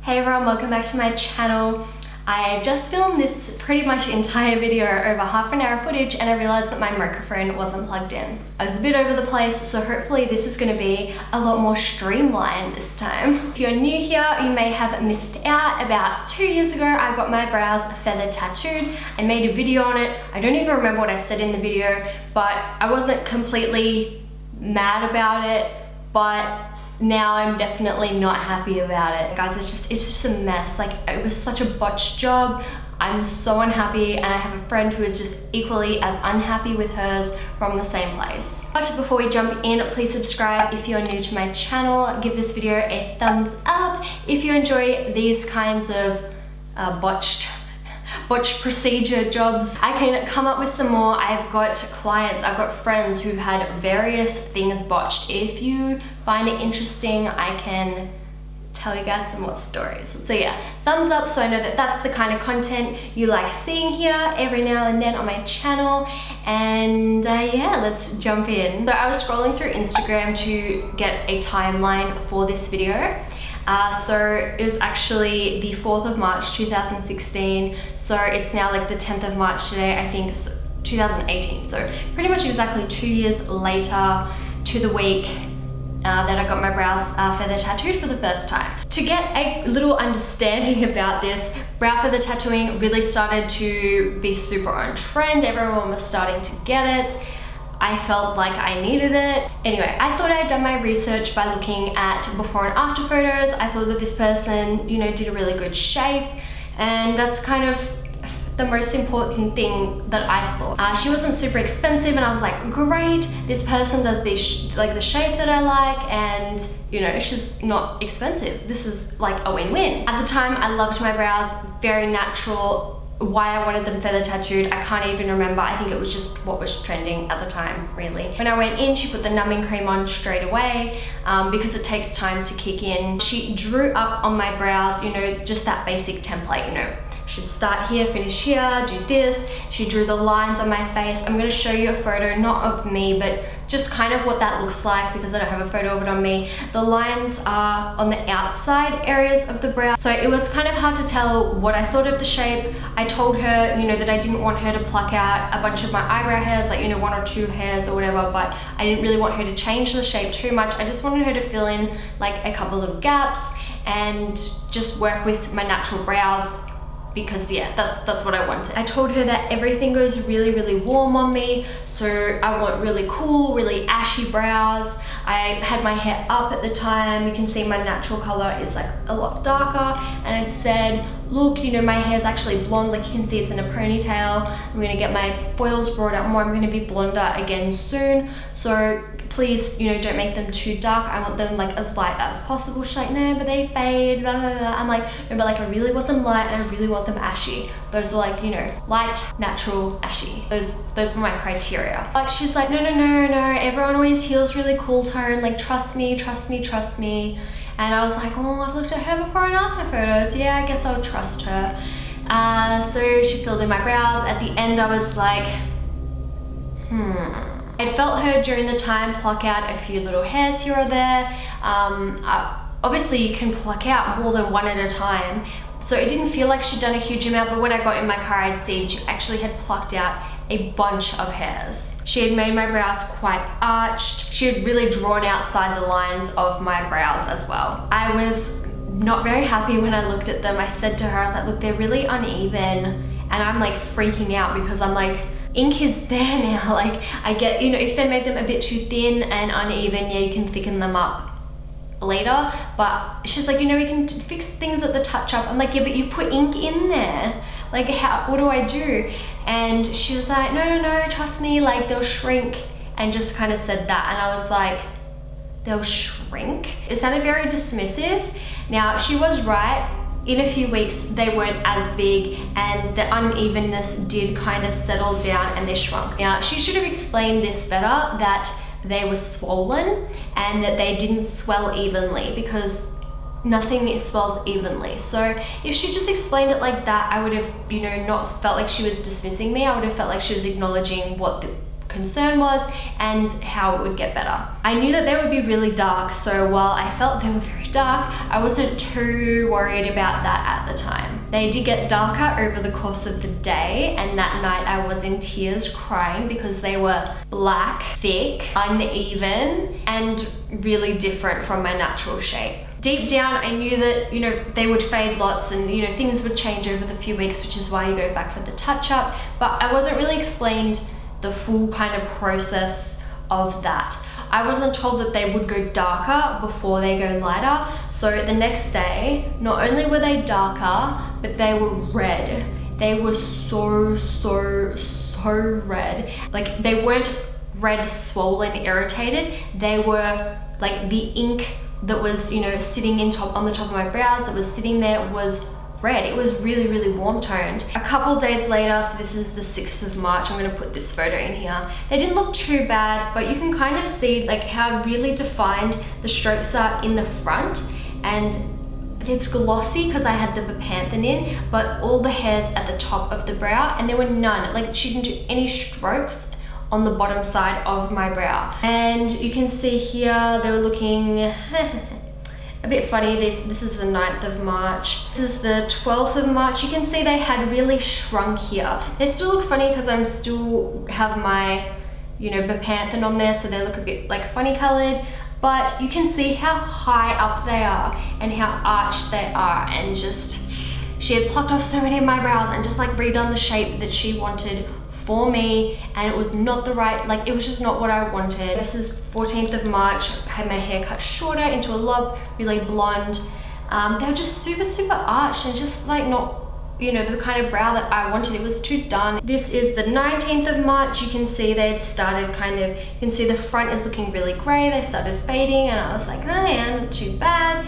Hey everyone, welcome back to my channel. I just filmed this pretty much entire video over half an hour footage and I realized that my microphone wasn't plugged in. I was a bit over the place, so hopefully this is going to be a lot more streamlined this time. If you're new here, you may have missed out. About 2 years ago, I got my brows feather tattooed. I made a video on it. I don't even remember what I said in the video, but I wasn't completely mad about it, but now I'm definitely not happy about it. Guys, it's just a mess. Like, it was such a botched job. I'm so unhappy, and I have a friend who is just equally as unhappy with hers from the same place. But before we jump in, please subscribe if you're new to my channel. Give this video a thumbs up if you enjoy these kinds of botched procedure jobs. I can come up with some more. I've got clients, I've got friends who've had various things botched. If you find it interesting, I can tell you guys some more stories. So yeah, thumbs up so I know that that's the kind of content you like seeing here every now and then on my channel. And yeah, let's jump in. So I was scrolling through Instagram to get a timeline for this video. So it was actually the 4th of March 2016, so it's now like the 10th of March today, I think, 2018. So pretty much exactly 2 years later to the week that I got my brows feather tattooed for the first time. To get a little understanding about this, brow feather tattooing really started to be super on trend. Everyone was starting to get it. I felt like I needed it. Anyway, I thought I had done my research by looking at before and after photos. I thought that this person, you know, did a really good shape, and that's kind of the most important thing that I thought. She wasn't super expensive, and I was like, great, this person does this, like the shape that I like, and you know, she's not expensive. This is like a win-win. At the time, I loved my brows, very natural. Why I wanted them feather tattooed, I can't even remember. I think it was just what was trending at the time, really. When I went in, she put the numbing cream on straight away because it takes time to kick in. She drew up on my brows, you know, just that basic template, you know, should start here, finish here, do this. She drew the lines on my face. I'm gonna show you a photo, not of me, but just kind of what that looks like because I don't have a photo of it on me. The lines are on the outside areas of the brow, so it was kind of hard to tell what I thought of the shape. I told her, you know, that I didn't want her to pluck out a bunch of my eyebrow hairs, like, you know, 1 or 2 hairs or whatever, but I didn't really want her to change the shape too much. I just wanted her to fill in like a couple little gaps and just work with my natural brows, because yeah, that's what I wanted. I told her that everything goes really, really warm on me, so I want really cool, really ashy brows. I had my hair up at the time. You can see my natural color is like a lot darker, and it said, look, you know, my hair's actually blonde, like you can see it's in a ponytail. I'm gonna get my foils brought up more. I'm gonna be blonder again soon, so please, you know, don't make them too dark. I want them like as light as possible. She's like, no, but they fade, blah, blah, blah. I'm like, no, but like I really want them light and I really want them ashy. Those were like, you know, light, natural, ashy. Those were my criteria. But she's like, no, everyone always heals really cool tone. Like, trust me. And I was like, oh, I've looked at her before and after photos. Yeah, I guess I'll trust her. So she filled in my brows. At the end, I was like, I felt her during the time pluck out a few little hairs here or there. Obviously you can pluck out more than one at a time, so it didn't feel like she'd done a huge amount, but when I got in my car I'd seen she actually had plucked out a bunch of hairs. She had made my brows quite arched. She had really drawn outside the lines of my brows as well. I was not very happy when I looked at them. I said to her, I was like, look, they're really uneven, and I'm like freaking out because I'm like, ink is there now. Like, I get, you know, if they make them a bit too thin and uneven, yeah, you can thicken them up later. But she's like, you know, we can fix things at the touch up. I'm like, yeah, but you've put ink in there. Like, what do I do? And she was like, no, trust me, like they'll shrink, and just kind of said that. And I was like, they'll shrink? It sounded very dismissive. Now, she was right. In a few weeks, they weren't as big, and the unevenness did kind of settle down and they shrunk. Now, she should have explained this better, that they were swollen and that they didn't swell evenly, because nothing swells evenly. So if she just explained it like that, I would have, you know, not felt like she was dismissing me. I would have felt like she was acknowledging what the concern was and how it would get better. I knew that they would be really dark, so while I felt they were very dark, I wasn't too worried about that at the time. They did get darker over the course of the day, and that night I was in tears crying because they were black, thick, uneven, and really different from my natural shape. Deep down, I knew that, you know, they would fade lots and, you know, things would change over the few weeks, which is why you go back for the touch-up, but I wasn't really explained the full kind of process of that. I wasn't told that they would go darker before they go lighter. So the next day, not only were they darker, but they were red. They were so red. Like, they weren't red, swollen, irritated. They were like the ink that was, you know, sitting on the top of my brows, that was sitting there, was red. It was really warm toned. A couple days later, so this is the 6th of March, I'm going to put this photo in here. They didn't look too bad, but you can kind of see like how really defined the strokes are in the front, and it's glossy because I had the bepanthen in, but all the hairs at the top of the brow, and there were none. Like, she didn't do any strokes on the bottom side of my brow. And you can see here they were looking a bit funny. This is the 9th of March. This is the 12th of March. You can see they had really shrunk here. They still look funny because I'm still have my, you know, bepanthen on there, so they look a bit like funny colored, but you can see how high up they are and how arched they are, and just, she had plucked off so many of my brows and just like redone the shape that she wanted for me, and it was not the right, like, it was just not what I wanted. This is 14th of March. I had my hair cut shorter into a lob, really blonde. They were just super arched and just like not, you know, the kind of brow that I wanted. It was too done. This is the 19th of March. You can see they'd started kind of, you can see the front is looking really gray. They started fading, and I was like, oh yeah, not too bad.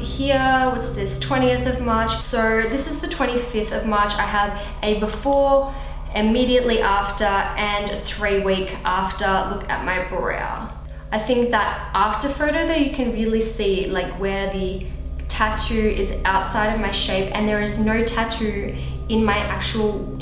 Here, what's this, 20th of March. So this is the 25th of March. I have a before, immediately after, and 3 week after look at my brow. I think that after photo though, you can really see like where the tattoo is outside of my shape, and there is no tattoo in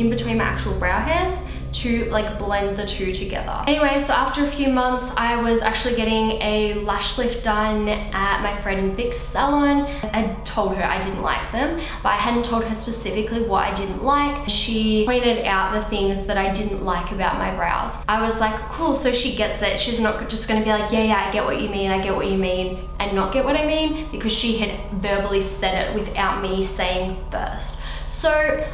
between my actual brow hairs to like blend the two together. Anyway, so after a few months, I was actually getting a lash lift done at my friend Vic's salon. I told her I didn't like them, but I hadn't told her specifically what I didn't like. She pointed out the things that I didn't like about my brows. I was like, cool, so she gets it. She's not just gonna be like, yeah, I get what you mean, I get what you mean, and not get what I mean, because she had verbally said it without me saying first. So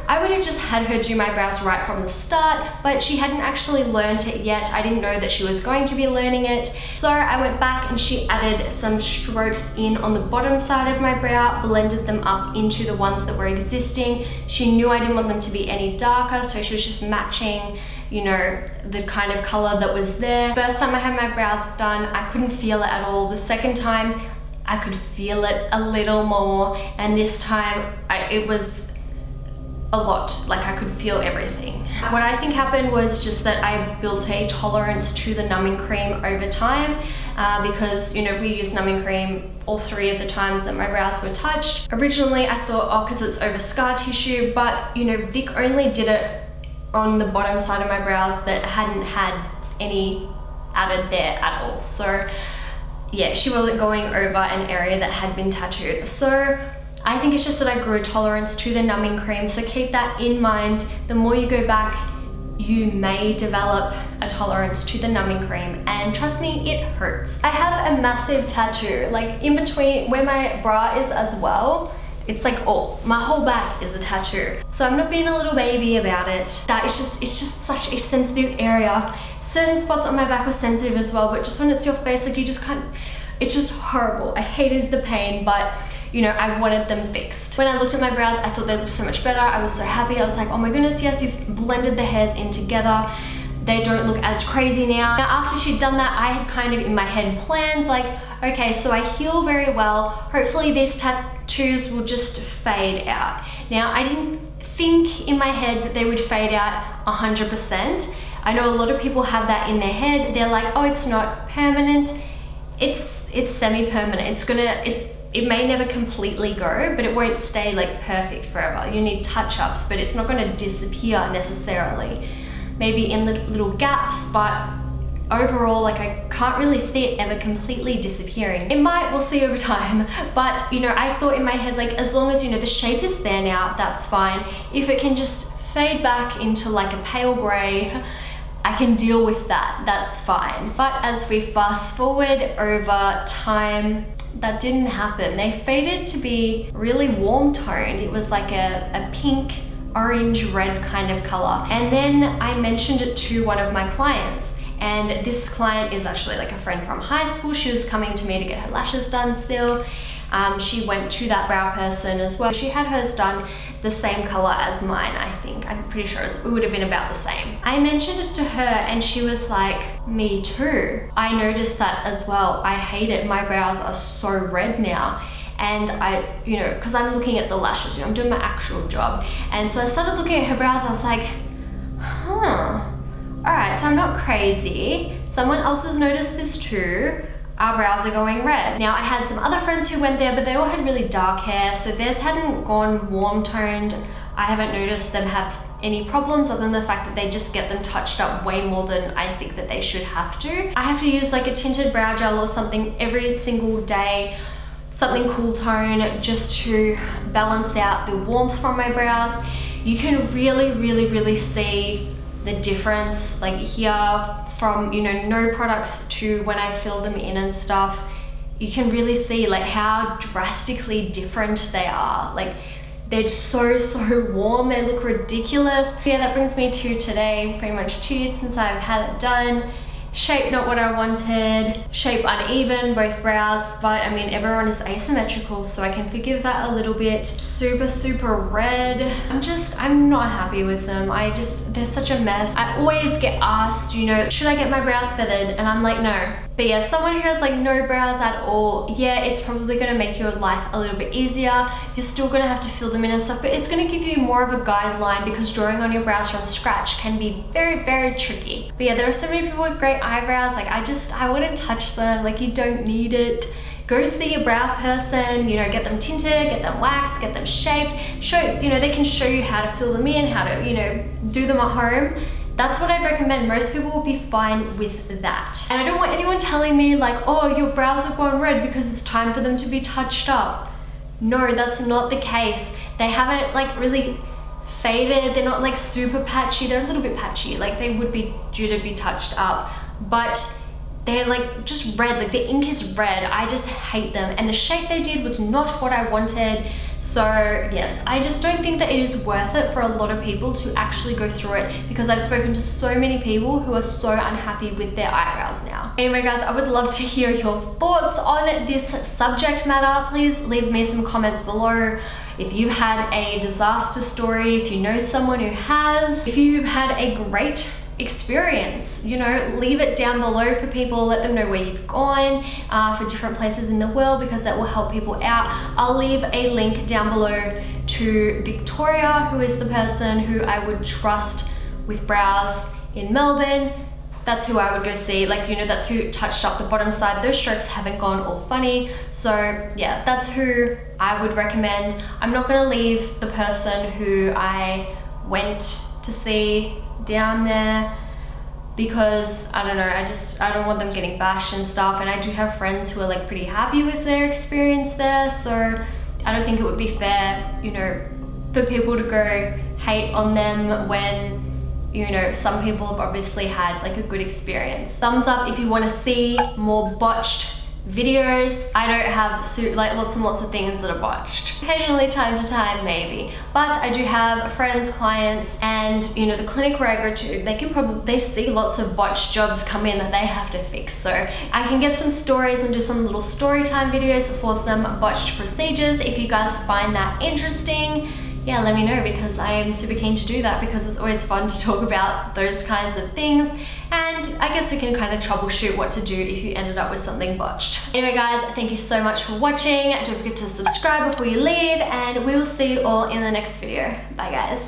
I would have just had her do my brows right from the start, but she hadn't actually learned it yet. I didn't know that she was going to be learning it. So I went back and she added some strokes in on the bottom side of my brow, blended them up into the ones that were existing. She knew I didn't want them to be any darker, so she was just matching, you know, the kind of color that was there. First time I had my brows done, I couldn't feel it at all. The second time, I could feel it a little more, and this time it was a lot, like I could feel everything. What I think happened was just that I built a tolerance to the numbing cream over time, because, you know, we used numbing cream all 3 of the times that my brows were touched. Originally I thought, oh, because it's over scar tissue, but you know, Vic only did it on the bottom side of my brows that hadn't had any added there at all. So yeah, she wasn't going over an area that had been tattooed. So I think it's just that I grew a tolerance to the numbing cream, so keep that in mind. The more you go back, you may develop a tolerance to the numbing cream, and trust me, it hurts. I have a massive tattoo, like in between where my bra is as well. It's like my whole back is a tattoo. So I'm not being a little baby about it. It's just such a sensitive area. Certain spots on my back were sensitive as well, but just when it's your face, like you just can't, it's just horrible. I hated the pain, but you know, I wanted them fixed. When I looked at my brows, I thought they looked so much better. I was so happy. I was like, oh my goodness, yes, you've blended the hairs in together. They don't look as crazy now. Now, after she'd done that, I had kind of in my head planned like, okay, so I heal very well. Hopefully these tattoos will just fade out. Now, I didn't think in my head that they would fade out 100%. I know a lot of people have that in their head. They're like, oh, it's not permanent. It's semi-permanent. It may never completely go, but it won't stay like perfect forever. You need touch-ups, but it's not going to disappear necessarily. Maybe in the little gaps, but overall, like I can't really see it ever completely disappearing. It might, we'll see over time, but you know, I thought in my head, like as long as you know the shape is there now, that's fine. If it can just fade back into like a pale gray, I can deal with that, that's fine. But as we fast forward over time, that didn't happen. They faded to be really warm toned. It was like a pink, orange, red kind of color. And then I mentioned it to one of my clients. And this client is actually like a friend from high school. She was coming to me to get her lashes done still. She went to that brow person as well. She had hers done the same color as mine, I think. I'm pretty sure it would have been about the same. I mentioned it to her and she was like, me too. I noticed that as well. I hate it. My brows are so red now. And I, you know, because I'm looking at the lashes, you know, I'm doing my actual job. And so I started looking at her brows. I was like, huh. All right, so I'm not crazy. Someone else has noticed this too. Our brows are going red. Now I had some other friends who went there, but they all had really dark hair, so theirs hadn't gone warm toned. I haven't noticed them have any problems other than the fact that they just get them touched up way more than I think that they should have to. I have to use like a tinted brow gel or something every single day, something cool tone, just to balance out the warmth from my brows. You can really see the difference, like here from, you know, no products to when I fill them in and stuff. You can really see like how drastically different they are. Like they're so warm, they look ridiculous. Yeah, that brings me to today, pretty much 2 years since I've had it done. Shape not what I wanted, shape uneven, both brows, but I mean everyone is asymmetrical, so I can forgive that a little bit. Super red. I'm not happy with them. They're such a mess. I always get asked, you know, should I get my brows feathered? And I'm like, no. But yeah, someone who has like no brows at all, yeah, it's probably gonna make your life a little bit easier. You're still gonna have to fill them in and stuff, but it's gonna give you more of a guideline because drawing on your brows from scratch can be very tricky. But yeah, there are so many people with great eyebrows. Like I wouldn't touch them. Like you don't need it. Go see a brow person, you know, get them tinted, get them waxed, get them shaped. You know, they can show you how to fill them in, how to, you know, do them at home. That's what I'd recommend. Most people will be fine with that. And I don't want anyone telling me like, oh, your brows have gone red because it's time for them to be touched up. No, that's not the case. They haven't like really faded. They're not like super patchy. They're a little bit patchy. Like they would be due to be touched up, but they're like just red. Like the ink is red. I just hate them. And the shape they did was not what I wanted. So yes, I just don't think that it is worth it for a lot of people to actually go through it, because I've spoken to so many people who are so unhappy with their eyebrows now. Anyway guys, I would love to hear your thoughts on this subject matter. Please leave me some comments below. If you've had a disaster story, if you know someone who has, if you've had a great experience, you know, leave it down below for people. Let them know where you've gone for different places in the world, because that will help people out. I'll leave a link down below to Victoria, who is the person who I would trust with brows in Melbourne. That's who I would go see. Like, you know, that's who touched up the bottom side. Those strokes haven't gone all funny. So yeah, that's who I would recommend. I'm not gonna leave the person who I went to see down there, because I don't know, I don't want them getting bashed and stuff. And I do have friends who are like pretty happy with their experience there, so I don't think it would be fair, you know, for people to go hate on them when, you know, some people have obviously had like a good experience. Thumbs up if you want to see more botched videos. I don't have like lots and lots of things that are botched. Occasionally, time to time, maybe. But I do have friends, clients, and you know, the clinic where I go to, they see lots of botched jobs come in that they have to fix. So I can get some stories and do some little story time videos for some botched procedures. If you guys find that interesting, yeah, let me know, because I am super keen to do that, because it's always fun to talk about those kinds of things. And I guess we can kind of troubleshoot what to do if you ended up with something botched. Anyway guys, thank you so much for watching. Don't forget to subscribe before you leave, and we will see you all in the next video. Bye guys.